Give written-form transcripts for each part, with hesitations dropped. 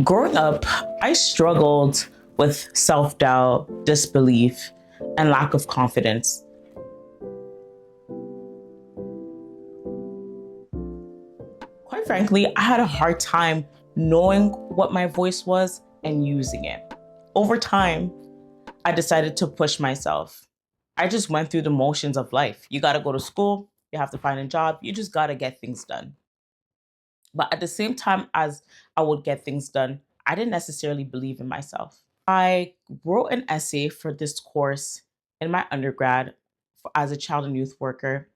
Growing up, I struggled with self doubt, disbelief, and lack of confidence. Quite frankly, I had a hard time knowing what my voice was and using it. Over time, I decided to push myself. I just went through the motions of life. You got to go to school, you have to find a job, you just got to get things done. But at the same time as I would get things done, I didn't necessarily believe in myself. I wrote an essay for this course in my undergrad as a child and youth worker.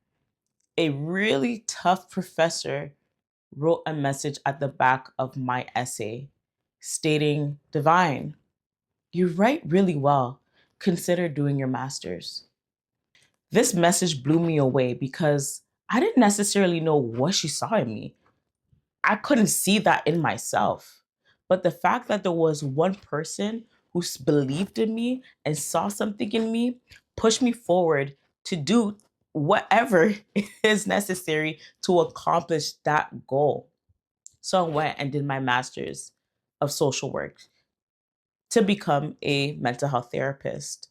A really tough professor wrote a message at the back of my essay stating, Divine, you write really well. Consider doing your master's. This message blew me away because I didn't necessarily know what she saw in me. I couldn't see that in myself. But the fact that there was one person who believed in me and saw something in me pushed me forward to do whatever is necessary to accomplish that goal. So I went and did my master's of social work to become a mental health therapist.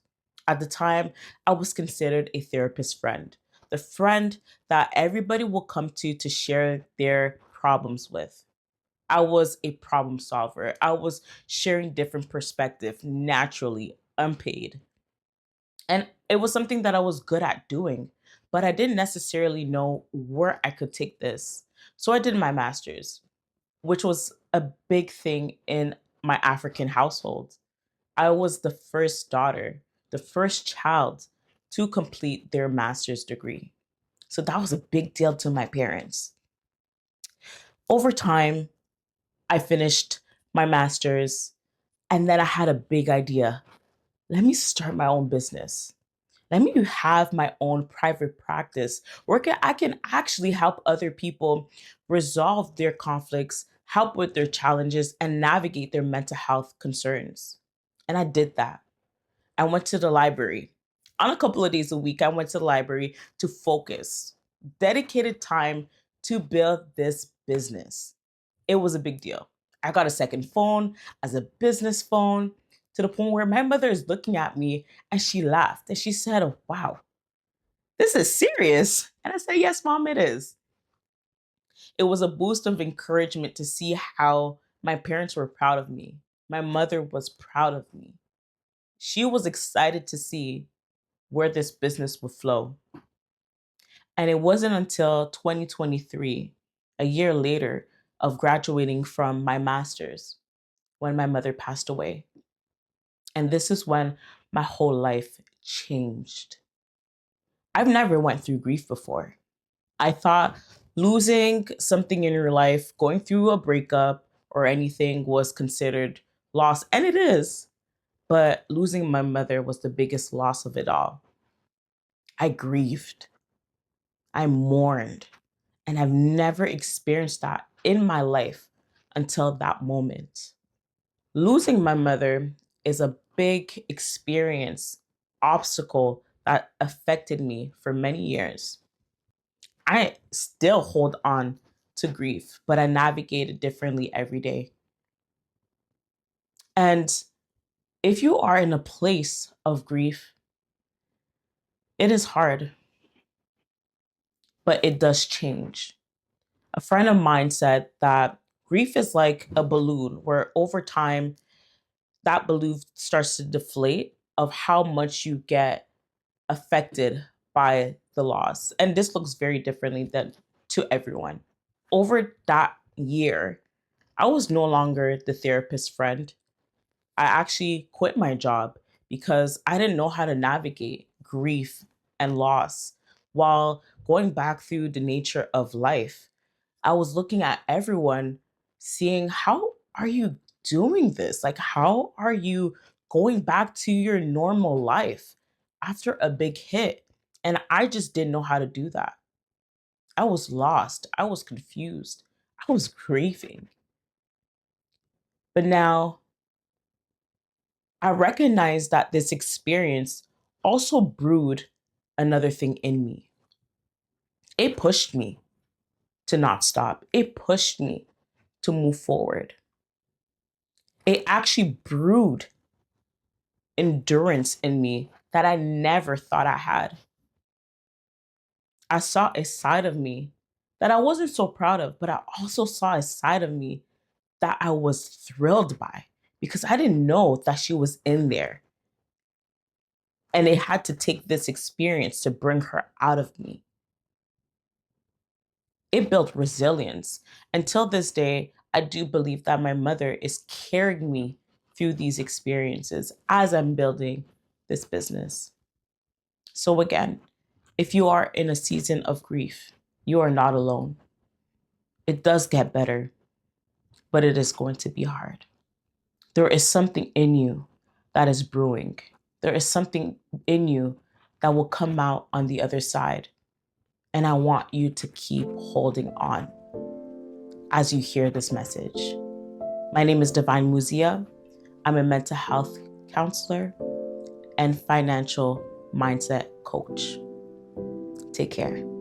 At the time, I was considered a therapist friend, the friend that everybody will come to share their problems with. I was a problem solver. I was sharing different perspectives naturally, unpaid. And it was something that I was good at doing, but I didn't necessarily know where I could take this. So I did my master's, which was a big thing in my African household. I was the first daughter, the first child to complete their master's degree. So that was a big deal to my parents. Over time, I finished my master's and then I had a big idea. Let me start my own business. Let me have my own private practice where I can actually help other people resolve their conflicts, help with their challenges, and navigate their mental health concerns. And I did that. I went to the library. On a couple of days a week, I went to the library to focus, dedicated time to build this business. It was a big deal. I got a second phone as a business phone to the point where my mother is looking at me and she laughed and she said, "Oh, wow, this is serious." And I said, "Yes, mom, it is." It was a boost of encouragement to see how my parents were proud of me. My mother was proud of me. She was excited to see where this business would flow. And it wasn't until 2023, a year later of graduating from my master's, when my mother passed away. And this is when my whole life changed. I've never went through grief before. I thought losing something in your life, going through a breakup or anything was considered loss, and it is. But losing my mother was the biggest loss of it all. I grieved. I mourned. And I've never experienced that in my life until that moment. Losing my mother is a big experience, obstacle that affected me for many years. I still hold on to grief, but I navigate it differently every day. And if you are in a place of grief, it is hard, but it does change. A friend of mine said that grief is like a balloon where over time that balloon starts to deflate of how much you get affected by the loss. And this looks very differently than to everyone. Over that year, I was no longer the therapist friend. I actually quit my job because I didn't know how to navigate grief and loss while going back through the nature of life. I was looking at everyone, seeing how are you doing this? Like, how are you going back to your normal life after a big hit? And I just didn't know how to do that. I was lost. I was confused. I was grieving. But now I recognize that this experience also brewed another thing in me. It pushed me to not stop, it pushed me to move forward. It actually brewed endurance in me that I never thought I had. I saw a side of me that I wasn't so proud of, but I also saw a side of me that I was thrilled by because I didn't know that she was in there. And it had to take this experience to bring her out of me. It built resilience. Until this day, I do believe that my mother is carrying me through these experiences as I'm building this business. So, again, if you are in a season of grief, you are not alone. It does get better, but it is going to be hard. There is something in you that is brewing. There is something in you that will come out on the other side. And I want you to keep holding on as you hear this message. My name is Divine Muzia. I'm a mental health counselor and financial mindset coach. Take care.